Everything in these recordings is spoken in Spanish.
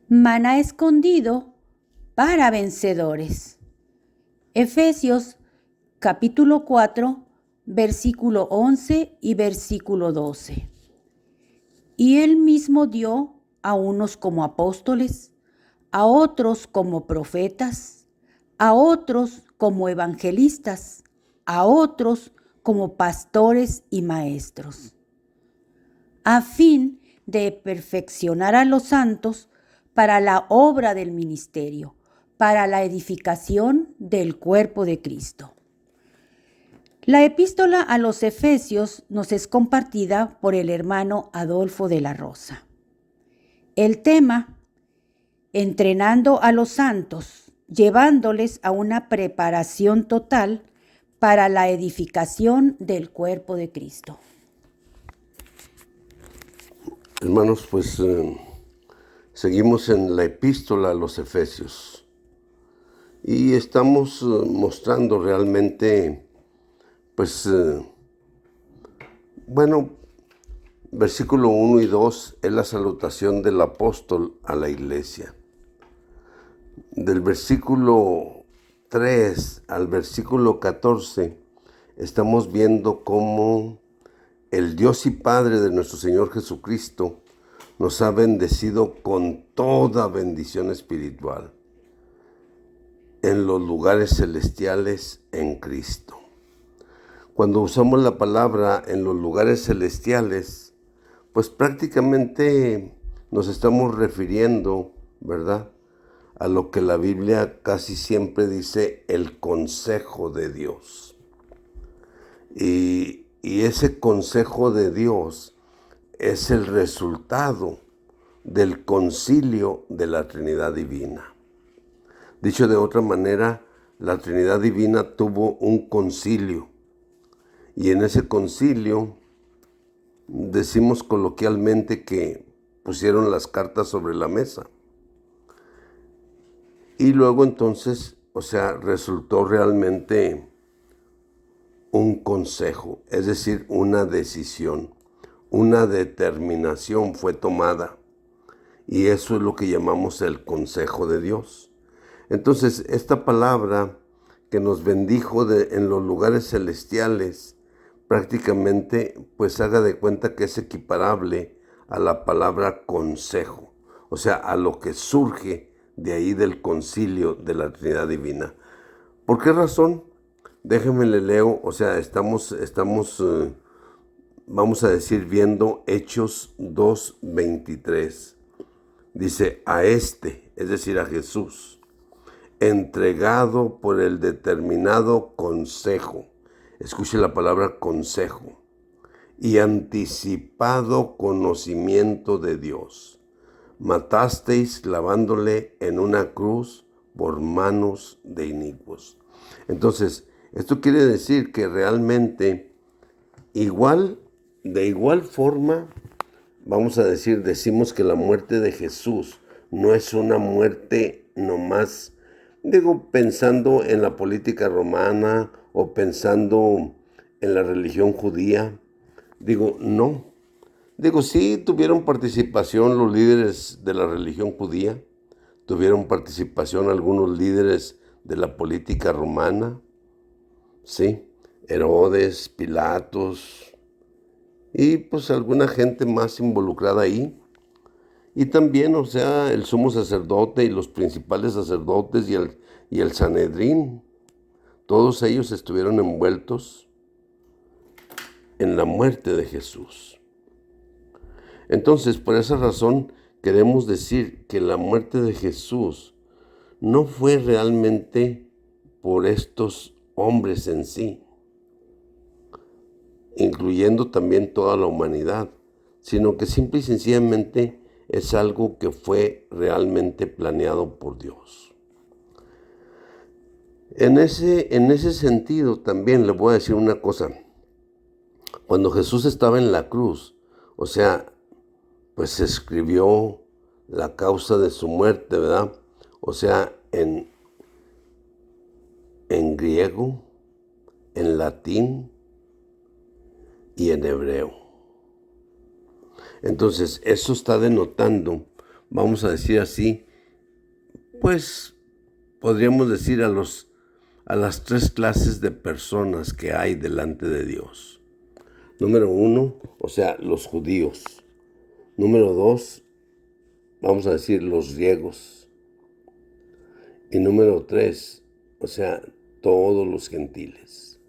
Maná escondido para vencedores. Efesios capítulo 4, versículo 11 y versículo 12. Y él mismo dio a unos como apóstoles, a otros como profetas, a otros como evangelistas, a otros como pastores y maestros, a fin de perfeccionar a los santos para la obra del ministerio, para la edificación del cuerpo de Cristo. La epístola a los Efesios nos es compartida por el hermano Adolfo de la Rosa. El tema: entrenando a los santos, llevándoles a una preparación total para la edificación del cuerpo de Cristo. Hermanos, pues seguimos en la epístola a los Efesios y estamos mostrando realmente, versículo 1 y 2 es la salutación del apóstol a la iglesia. Del versículo 3 al versículo 14 estamos viendo cómo el Dios y Padre de nuestro Señor Jesucristo nos ha bendecido con toda bendición espiritual en los lugares celestiales en Cristo. Cuando usamos la palabra en los lugares celestiales, pues prácticamente nos estamos refiriendo, ¿verdad?, a lo que la Biblia casi siempre dice, el consejo de Dios. Y ese consejo de Dios es el resultado del concilio de la Trinidad Divina. Dicho de otra manera, la Trinidad Divina tuvo un concilio. Y en ese concilio decimos coloquialmente que pusieron las cartas sobre la mesa. Y luego entonces, resultó realmente un consejo, es decir, una decisión, una determinación fue tomada. Y eso es lo que llamamos el consejo de Dios. Entonces, esta palabra que nos bendijo en los lugares celestiales, prácticamente, pues haga de cuenta que es equiparable a la palabra consejo, o sea, a lo que surge de ahí del concilio de la Trinidad Divina. ¿Por qué razón? Déjenme le leo, vamos a decir, viendo Hechos 2:23. Dice, a este, es decir, a Jesús, entregado por el determinado consejo, escuche la palabra consejo, y anticipado conocimiento de Dios, matasteis clavándole en una cruz por manos de inicuos. Entonces, esto quiere decir que realmente de igual forma, decimos que la muerte de Jesús no es una muerte nomás, pensando en la política romana o pensando en la religión judía. No. Sí tuvieron participación los líderes de la religión judía, tuvieron participación algunos líderes de la política romana, sí, Herodes, Pilatos, y pues alguna gente más involucrada ahí. Y también, el sumo sacerdote y los principales sacerdotes y el Sanedrín, todos ellos estuvieron envueltos en la muerte de Jesús. Entonces, por esa razón, queremos decir que la muerte de Jesús no fue realmente por estos hombres en sí, incluyendo también toda la humanidad, sino que simple y sencillamente es algo que fue realmente planeado por Dios. En ese sentido también le voy a decir una cosa. Cuando Jesús estaba en la cruz, pues se escribió la causa de su muerte, ¿verdad? En griego, en latín y en hebreo. Entonces, eso está denotando vamos a decir así, pues podríamos decir a las tres clases de personas que hay delante de Dios. Número uno, o sea, los judíos. Número dos, vamos a decir los griegos. Y número tres, o sea, todos los gentiles.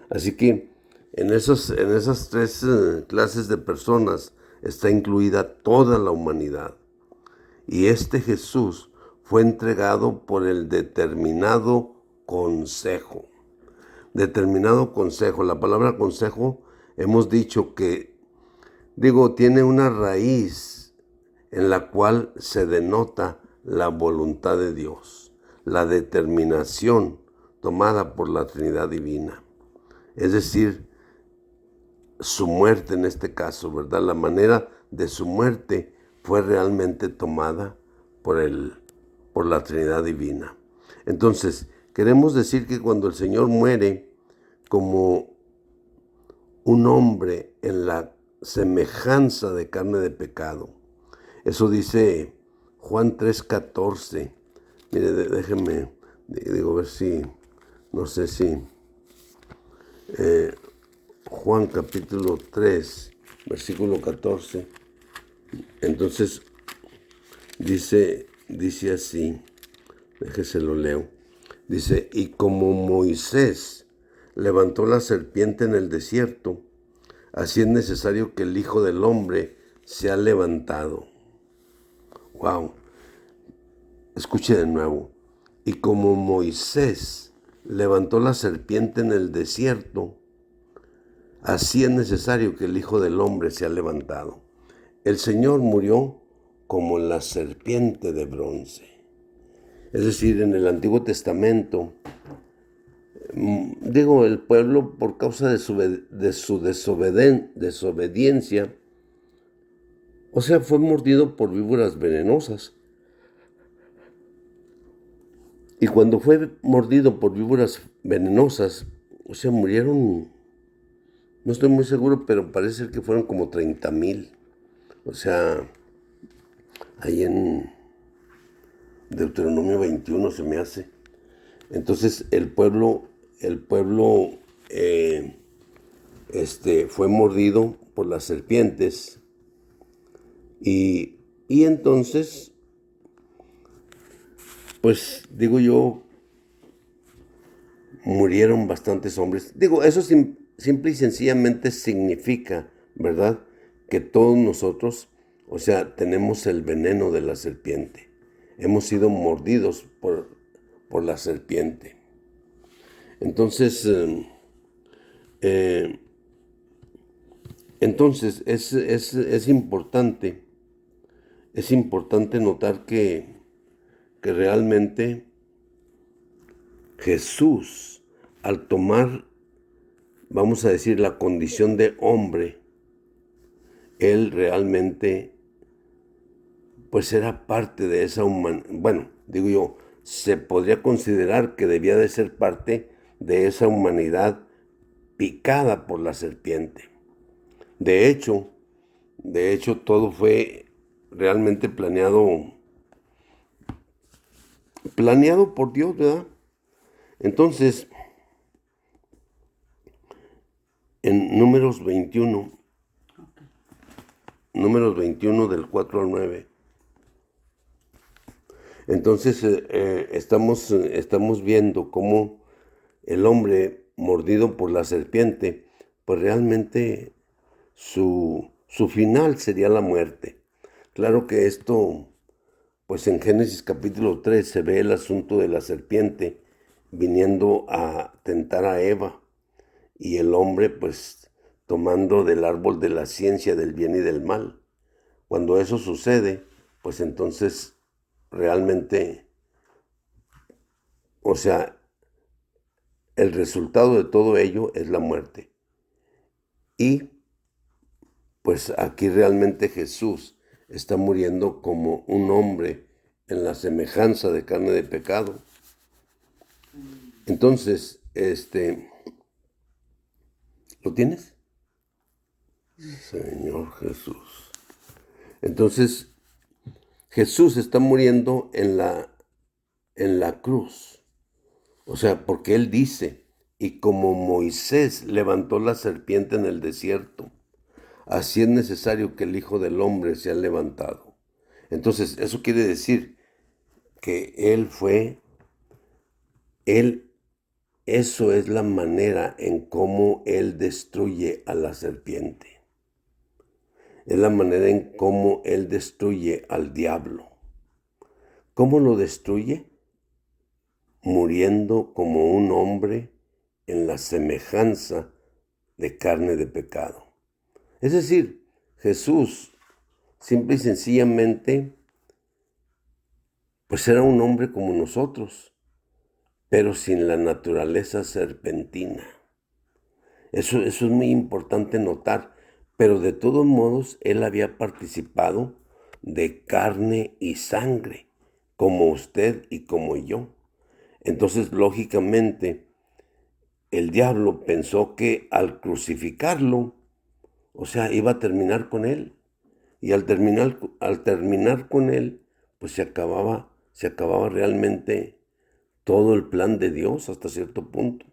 Así que en esas tres clases de personas está incluida toda la humanidad. Y este Jesús fue entregado por el determinado consejo. Determinado consejo. La palabra consejo hemos dicho que, tiene una raíz en la cual se denota la voluntad de Dios, la determinación tomada por la Trinidad Divina. Es decir, su muerte en este caso, ¿verdad? La manera de su muerte fue realmente tomada por la Trinidad Divina. Entonces, queremos decir que cuando el Señor muere como un hombre en la semejanza de carne de pecado, eso dice Juan 3:14. Mire, déjenme, ver si, no sé si, Juan capítulo 3, versículo 14. Entonces, dice así, déjese lo leo. Dice, y como Moisés levantó la serpiente en el desierto, así es necesario que el Hijo del Hombre sea levantado. Wow. Escuche de nuevo. Y como Moisés levantó la serpiente en el desierto, así es necesario que el Hijo del Hombre sea levantado. El Señor murió como la serpiente de bronce. Es decir, en el Antiguo Testamento, el pueblo, por causa de su desobediencia, o sea, fue mordido por víboras venenosas. Y cuando fue mordido por víboras venenosas, o sea, murieron, no estoy muy seguro, pero parece que fueron como 30,000. O sea, ahí en Deuteronomio 21 se me hace. Entonces el pueblo fue mordido por las serpientes y entonces, pues murieron bastantes hombres. Eso simple y sencillamente significa, ¿verdad?, que todos nosotros, o sea, tenemos el veneno de la serpiente. Hemos sido mordidos por la serpiente. Entonces, es importante notar que realmente Jesús, al tomar, vamos a decir, la condición de hombre, Él realmente, pues era parte de esa humanidad. Bueno, se podría considerar que debía de ser parte de esa humanidad picada por la serpiente. De hecho, todo fue realmente planeado por Dios, ¿verdad? Entonces, en Números 21 del 4 al 9, entonces estamos viendo cómo el hombre mordido por la serpiente, pues realmente su final sería la muerte. Claro que esto, pues en Génesis capítulo 3 se ve el asunto de la serpiente viniendo a tentar a Eva y el hombre pues tomando del árbol de la ciencia del bien y del mal. Cuando eso sucede, pues entonces realmente, o sea, el resultado de todo ello es la muerte. Y pues aquí realmente Jesús está muriendo como un hombre en la semejanza de carne de pecado. Entonces, ¿lo tienes? Señor Jesús. Entonces, Jesús está muriendo en la cruz. O sea, porque Él dice, y como Moisés levantó la serpiente en el desierto, así es necesario que el Hijo del Hombre sea levantado. Entonces, eso quiere decir que eso es la manera en cómo Él destruye a la serpiente. Es la manera en cómo Él destruye al diablo. ¿Cómo lo destruye? Muriendo como un hombre en la semejanza de carne de pecado. Es decir, Jesús simple y sencillamente pues era un hombre como nosotros, pero sin la naturaleza serpentina. Eso es muy importante notar, pero de todos modos Él había participado de carne y sangre, como usted y como yo. Entonces, lógicamente, el diablo pensó que al crucificarlo, o sea, iba a terminar con él. Y al terminar con él, pues se acababa realmente todo el plan de Dios hasta cierto punto.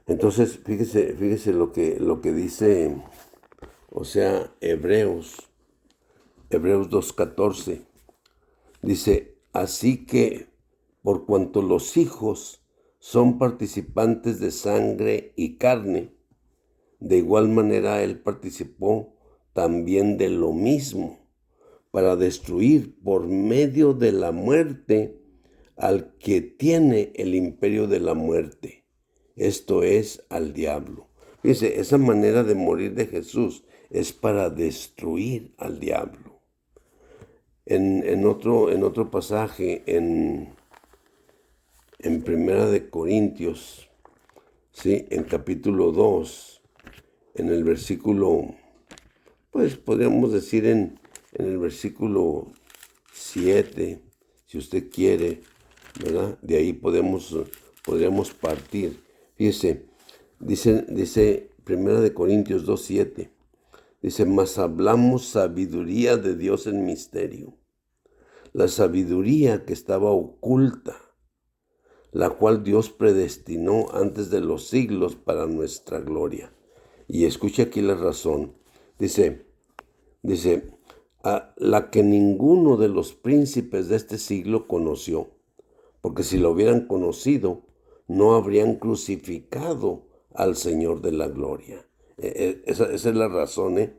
Entonces, fíjese lo que dice, o sea, Hebreos 2:14. Dice, así que por cuanto los hijos son participantes de sangre y carne, de igual manera Él participó también de lo mismo, para destruir por medio de la muerte al que tiene el imperio de la muerte, esto es, al diablo. Fíjense, esa manera de morir de Jesús es para destruir al diablo. En otro pasaje, en Primera de Corintios, ¿sí? En capítulo 2, en el versículo, pues podríamos decir en el versículo 7, si usted quiere, ¿verdad? De ahí podríamos partir. Fíjese, dice Primera de Corintios 2:7, dice, mas hablamos sabiduría de Dios en misterio, la sabiduría que estaba oculta, la cual Dios predestinó antes de los siglos para nuestra gloria. Y escuche aquí la razón. Dice, a la que ninguno de los príncipes de este siglo conoció, porque si lo hubieran conocido, no habrían crucificado al Señor de la gloria. Esa es la razón,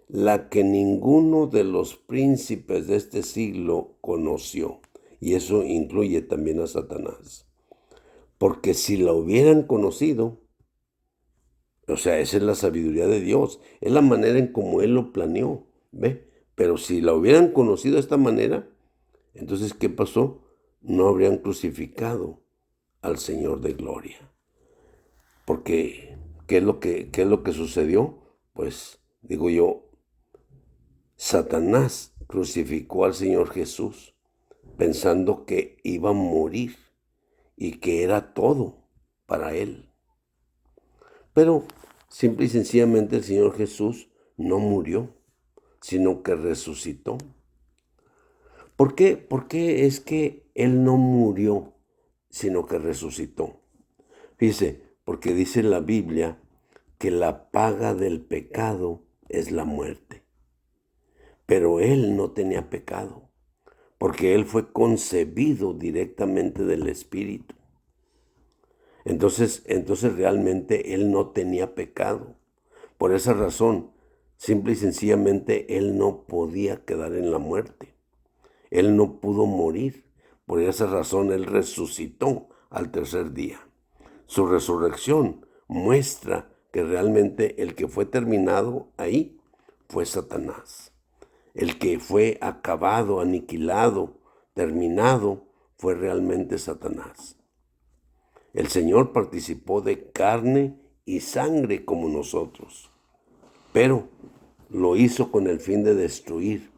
la que ninguno de los príncipes de este siglo conoció. Y eso incluye también a Satanás. Porque si la hubieran conocido, o sea, esa es la sabiduría de Dios, es la manera en cómo Él lo planeó, ¿ve? Pero si la hubieran conocido de esta manera, entonces, ¿qué pasó? No habrían crucificado al Señor de gloria. Porque, ¿qué es lo que sucedió? Pues, digo yo, Satanás crucificó al Señor Jesús pensando que iba a morir y que era todo para él. Pero simple y sencillamente el Señor Jesús no murió, sino que resucitó. ¿Por qué? ¿Por qué es que Él no murió, sino que resucitó? Fíjese, porque dice la Biblia que la paga del pecado es la muerte. Pero Él no tenía pecado, porque Él fue concebido directamente del Espíritu. Entonces realmente Él no tenía pecado. Por esa razón, simple y sencillamente, Él no podía quedar en la muerte. Él no pudo morir. Por esa razón, Él resucitó al tercer día. Su resurrección muestra que realmente el que fue terminado ahí fue Satanás. El que fue acabado, aniquilado, terminado, fue realmente Satanás. El Señor participó de carne y sangre como nosotros, pero lo hizo con el fin de destruir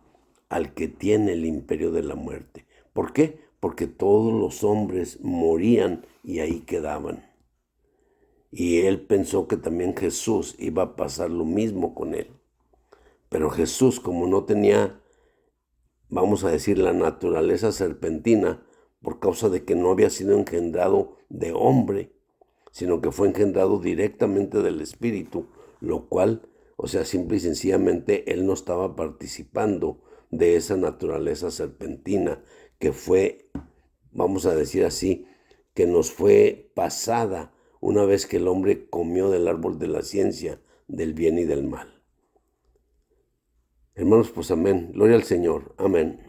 al que tiene el imperio de la muerte. ¿Por qué? Porque todos los hombres morían y ahí quedaban. Y Él pensó que también Jesús iba a pasar lo mismo con Él. Pero Jesús, como no tenía, vamos a decir, la naturaleza serpentina, por causa de que no había sido engendrado de hombre, sino que fue engendrado directamente del Espíritu, lo cual, o sea, simple y sencillamente, él no estaba participando de esa naturaleza serpentina que fue, vamos a decir así, que nos fue pasada una vez que el hombre comió del árbol de la ciencia, del bien y del mal. Hermanos, pues amén. Gloria al Señor. Amén.